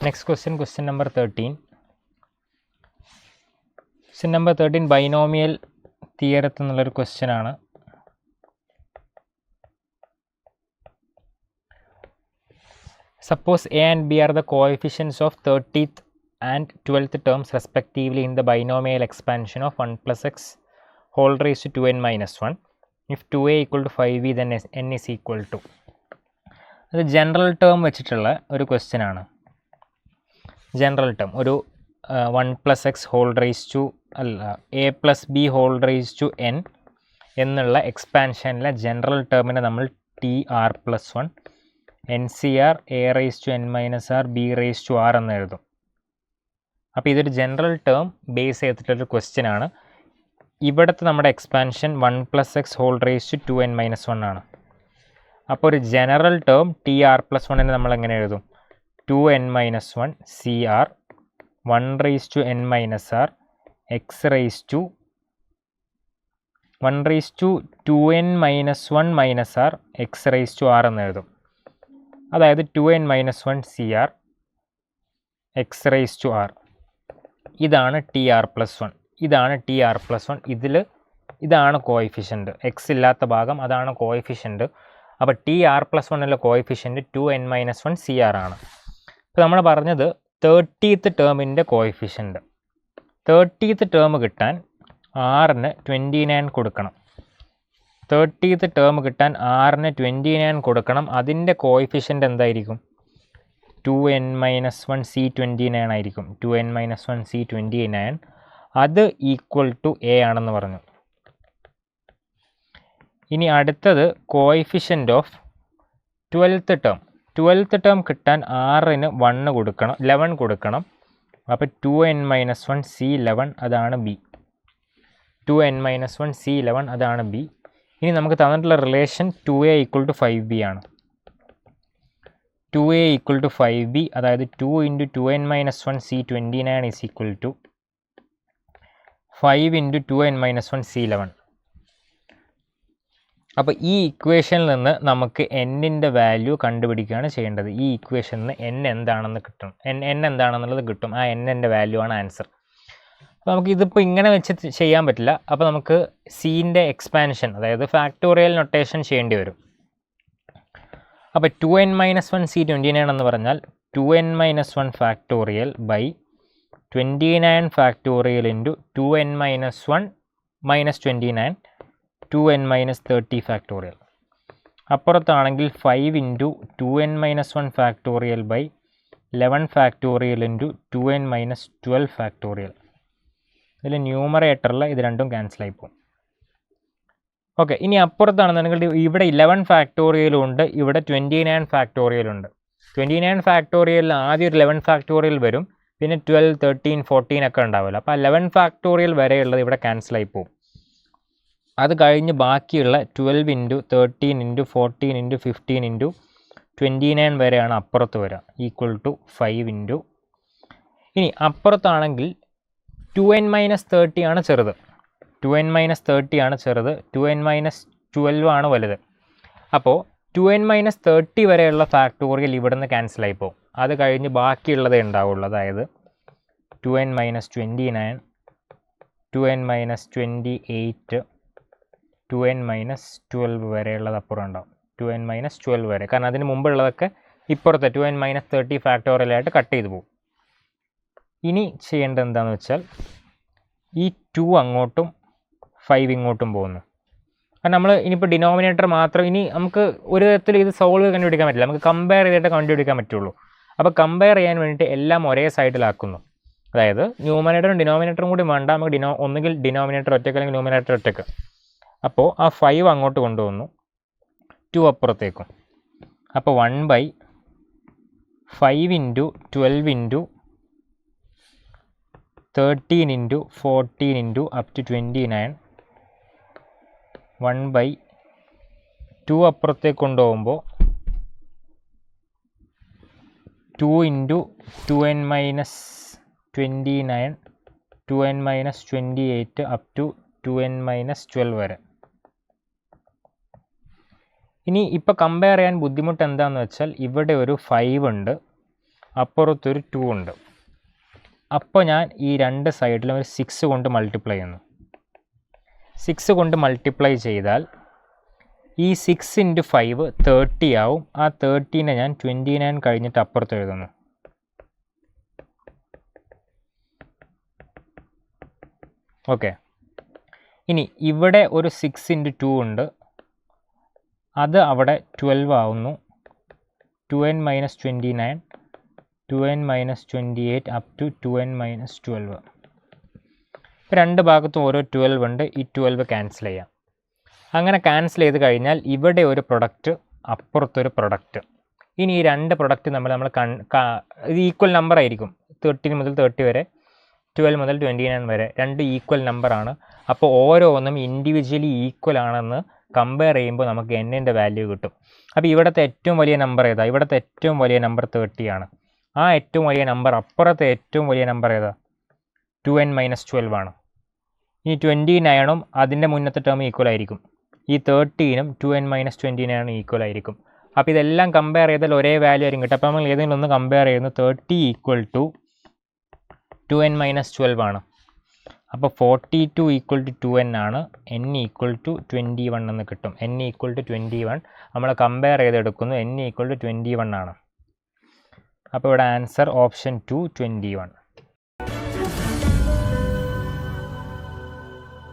Next question, question number 13. Question number 13 binomial theorem എന്നുള്ളൊരു question ആണ്. Suppose A and B are the coefficients of 30th and 12th terms respectively in the binomial expansion of 1 plus x whole raised to 2n minus 1. If 2a equal to 5b then n is equal to. അത് general term വെച്ചിട്ടുള്ള ഒരു question ആണ്. General term ഒരു 1 plus X whole raise to അല്ല A plus B whole raise to N എന്നുള്ള എക്സ്പാൻഷനിലെ general ടേമിനെ നമ്മൾ T R plus 1 N C R A raise to N minus R B raise to R എന്ന് എഴുതും. അപ്പോൾ ഇതൊരു ജനറൽ ടേം ബേസ് ചെയ്തിട്ടുള്ളൊരു ക്വസ്റ്റ്യൻ ആണ്. ഇവിടുത്തെ നമ്മുടെ expansion 1 plus X whole raise to 2n minus 1 ആണ്. അപ്പോൾ ഒരു general term T R plus 1 നമ്മൾ എങ്ങനെ എഴുതും? 2n minus 1 C R 1 raise to N minus R x raise to 1 raise to 2n minus 1 minus R x raise to R എന്ന് എഴുതും. അതായത് 2n minus 1 C R x raise to R. ഇതാണ് T R plus 1. ഇതാണ് T R plus 1. ഇതാണ് coefficient. X ഇല്ലാത്ത ഭാഗം അതാണ് coefficient. അപ്പോൾ T R plus 1 coefficient 2n minus 1 C R ആണ്. ഇപ്പോൾ നമ്മൾ പറഞ്ഞത് 30th ടേമിൻ്റെ കോഎഫിഷ്യൻറ്റ്. 30th ടേം കിട്ടാൻ ആറിന് 29 കൊടുക്കണം. 30th ടേം കിട്ടാൻ ആറിന് 29 കൊടുക്കണം. അതിൻ്റെ കോഎഫിഷ്യൻറ്റ് എന്തായിരിക്കും? 2n മൈനസ് 1 സി 29 ആയിരിക്കും. 2n മൈനസ് 1 സി 29 അത് ഈക്വൽ ടു എ ആണെന്ന് പറഞ്ഞു. ഇനി അടുത്തത് coefficient of 12th term. 12th term കിട്ടാൻ ആറിന് 1 കൊടുക്കണം, 11 കൊടുക്കണം. അപ്പോൾ 2n മൈനസ് 1 സി 11 അതാണ് ബി. 2n മൈനസ് 1 സി 11 അതാണ് ബി. ഇനി നമുക്ക് തന്നിട്ടുള്ള relation 2a equal to 5b ആണ്. 2a ഈക്വൽ ടു 5b അതായത് 2 into 2n minus 1 C 29 is equal to 5 into 2n minus 1 C 11. അപ്പോൾ ഈ ഇക്വേഷനിൽ നിന്ന് നമുക്ക് എന്നിൻ്റെ വാല്യൂ കണ്ടുപിടിക്കുകയാണ് ചെയ്യേണ്ടത്. ഈ ഇക്വേഷനിൽ നിന്ന് n എന്താണെന്ന് കിട്ടും. n എന്താണെന്നുള്ളത് കിട്ടും. ആ n-ൻ്റെ വാല്യൂ ആണ് ആൻസർ. അപ്പോൾ നമുക്ക് ഇതിപ്പോൾ ഇങ്ങനെ വെച്ച് ചെയ്യാൻ പറ്റില്ല. അപ്പോൾ നമുക്ക് സീൻ്റെ എക്സ്പാൻഷൻ അതായത് ഫാക്ടോറിയൽ നൊട്ടേഷൻ ചെയ്യേണ്ടി വരും. അപ്പോൾ 2n മൈനസ് 1 സി 29 എന്ന് പറഞ്ഞാൽ 2n minus 1 factorial by 29 factorial into 2n minus 1 minus 29 2n minus 30 factorial. അപ്പുറത്താണെങ്കിൽ 5 into 2n minus 1 factorial by 11 factorial into 2n minus 12 factorial. ഇതിൽ ന്യൂമറേറ്ററിൽ ഇത് രണ്ടും ക്യാൻസലായി പോകും. ഓക്കെ, ഇനി അപ്പുറത്താണെന്നുണ്ടെങ്കിൽ ഇവിടെ 11 ഫാക്ടോറിയലും ഉണ്ട്, ഇവിടെ 29 ഫാക്ടോറിയലും ഉണ്ട്. 29 ഫാക്ടോറിയലിൽ ആദ്യം ഒരു 11 ഫാക്ടോറിയൽ വരും, പിന്നെ 12 13 14 ഒക്കെ ഉണ്ടാവില്ല. അപ്പോൾ 11 ഫാക്ടോറിയൽ വരെയുള്ളത് ഇവിടെ ക്യാൻസലായി പോകും. അത് കഴിഞ്ഞ് ബാക്കിയുള്ള 12 ഇൻറ്റു 13 ഇൻറ്റു 14 ഇൻറ്റു 15 ഇൻറ്റു 29 വരെയാണ് അപ്പുറത്ത് വരിക, ഈക്വൽ ടു 5 ഇൻറ്റു. ഇനി അപ്പുറത്താണെങ്കിൽ 2n മൈനസ് 30 ആണ് ചെറുത്. 2n മൈനസ് 30 ആണ് ചെറുത്, 2n മൈനസ് 12 ആണ് വലുത്. അപ്പോൾ 2n മൈനസ് 30 വരെയുള്ള ഫാക്ടോറിയൽ ഇവിടുന്ന് ക്യാൻസലായി പോകും. അത് കഴിഞ്ഞ് ബാക്കിയുള്ളതേ ഉണ്ടാവുള്ളൂ. അതായത് 2n minus 29 2n minus 28 2n minus 12 വരെയുള്ളത് അപ്പുറം ഉണ്ടാവും. 2n മൈനസ് 12 വരെ, കാരണം അതിന് മുമ്പുള്ളതൊക്കെ ഇപ്പുറത്തെ 2n മൈനസ് 30 ഫാക്ടോറിയലായിട്ട് കട്ട് ചെയ്ത് പോകും. ഇനി ചെയ്യേണ്ടത് എന്താണെന്ന് വെച്ചാൽ ഈ 2 അങ്ങോട്ടും 5 ഇങ്ങോട്ടും പോകുന്നു. കാരണം നമ്മൾ ഇനിയിപ്പോൾ ഡിനോമിനേറ്റർ മാത്രം, ഇനി നമുക്ക് ഒരു തരത്തിൽ ഇത് സോൾവ് കണ്ടുപിടിക്കാൻ പറ്റില്ല, നമുക്ക് കമ്പയർ ചെയ്തിട്ട് കണ്ടുപിടിക്കാൻ പറ്റുള്ളൂ. അപ്പോൾ കമ്പയർ ചെയ്യാൻ വേണ്ടിയിട്ട് എല്ലാം ഒരേ സൈഡിലാക്കുന്നു. അതായത് ന്യൂമറേറ്ററും ഡിനോമിനേറ്ററും കൂടി വേണ്ട, നമുക്ക് ഒന്നുകിൽ ഡിനോമിനേറ്റർ ഒറ്റയ്ക്ക് അല്ലെങ്കിൽ ന്യൂമറേറ്റർ ഒറ്റയ്ക്ക്. അപ്പോൾ ആ 5 അങ്ങോട്ട് കൊണ്ടുവന്നു, 2 അപ്പുറത്തേക്കും. അപ്പോൾ 1/5 into 12 into 13 into 14 into up to 29 1/2 അപ്പുറത്തേക്ക് കൊണ്ടുപോകുമ്പോൾ 2 into 2n minus 29 2n minus 28 up to 2n minus 12 വരെ. ഇനി ഇപ്പോൾ കമ്പയർ ചെയ്യാൻ ബുദ്ധിമുട്ട് എന്താണെന്ന് വെച്ചാൽ ഇവിടെ ഒരു 5 ഉണ്ട്, അപ്പുറത്തൊരു 2 ഉണ്ട്. അപ്പോൾ ഞാൻ ഈ രണ്ട് സൈഡിലും ഒരു 6 കൊണ്ട് മൾട്ടിപ്ലൈ ചെയ്യുന്നു. 6 കൊണ്ട് മൾട്ടിപ്ലൈ ചെയ്താൽ ഈ 6 × 5 30 ആവും. ആ 30നെ ഞാൻ 29 കഴിഞ്ഞിട്ട് അപ്പുറത്ത് എഴുതുന്നു. ഓക്കെ, ഇനി ഇവിടെ ഒരു 6 × 2 ഉണ്ട്, അത് അവിടെ 12 ആവുന്നു. 2n - 29, 2n - 28 up to 2n - 12. രണ്ട് ഭാഗത്തും ഓരോ 12 ഉണ്ട്. ഈ 12 ക്യാൻസൽ ചെയ്യാം. അങ്ങനെ ക്യാൻസൽ ചെയ്ത് കഴിഞ്ഞാൽ ഇവിടെ ഒരു പ്രൊഡക്റ്റ്, അപ്പുറത്തൊരു പ്രൊഡക്റ്റ്. ഇനി ഈ രണ്ട് പ്രൊഡക്റ്റ് നമ്മൾ ഇത് ഈക്വൽ നമ്പർ ആയിരിക്കും. 13 മുതൽ 30 വരെ, 12 മുതൽ 29 വരെ രണ്ട് ഈക്വൽ നമ്പറാണ്. അപ്പോൾ ഓരോന്നും ഇൻഡിവിജ്വലി ഈക്വൽ ആണെന്ന് കമ്പയർ ചെയ്യുമ്പോൾ നമുക്ക് എന്നിൻ്റെ വാല്യൂ കിട്ടും. അപ്പോൾ ഇവിടുത്തെ ഏറ്റവും വലിയ നമ്പർ ഏതാ? ഇവിടുത്തെ ഏറ്റവും വലിയ നമ്പർ 30 ആണ്. ആ ഏറ്റവും വലിയ നമ്പർ അപ്പുറത്തെ ഏറ്റവും വലിയ നമ്പർ ഏതാ? 2n - 12 ആണ്. ഈ 29ഉം അതിൻ്റെ മുന്നത്തെ ടേം ഈക്വൽ ആയിരിക്കും. ഈ 13ഉം 2n - 29 ഈക്വൽ ആയിരിക്കും. അപ്പോൾ ഇതെല്ലാം കമ്പയർ ചെയ്താൽ ഒരേ വാല്യൂ ആയിരിക്കും കിട്ടും. അപ്പോൾ നമ്മൾ ഏതെങ്കിലും ഒന്ന് കമ്പയർ ചെയ്യുന്നു. 30 = 2n - 12 ആണ്. അപ്പോൾ 42 = 2n ആണ്. n = 21 എന്ന് കിട്ടും. n = 21 നമ്മൾ കമ്പയർ ചെയ്തെടുക്കുന്നു. n = 21 ആണ്. അപ്പോൾ ഇവിടെ ആൻസർ ഓപ്ഷൻ 2 21.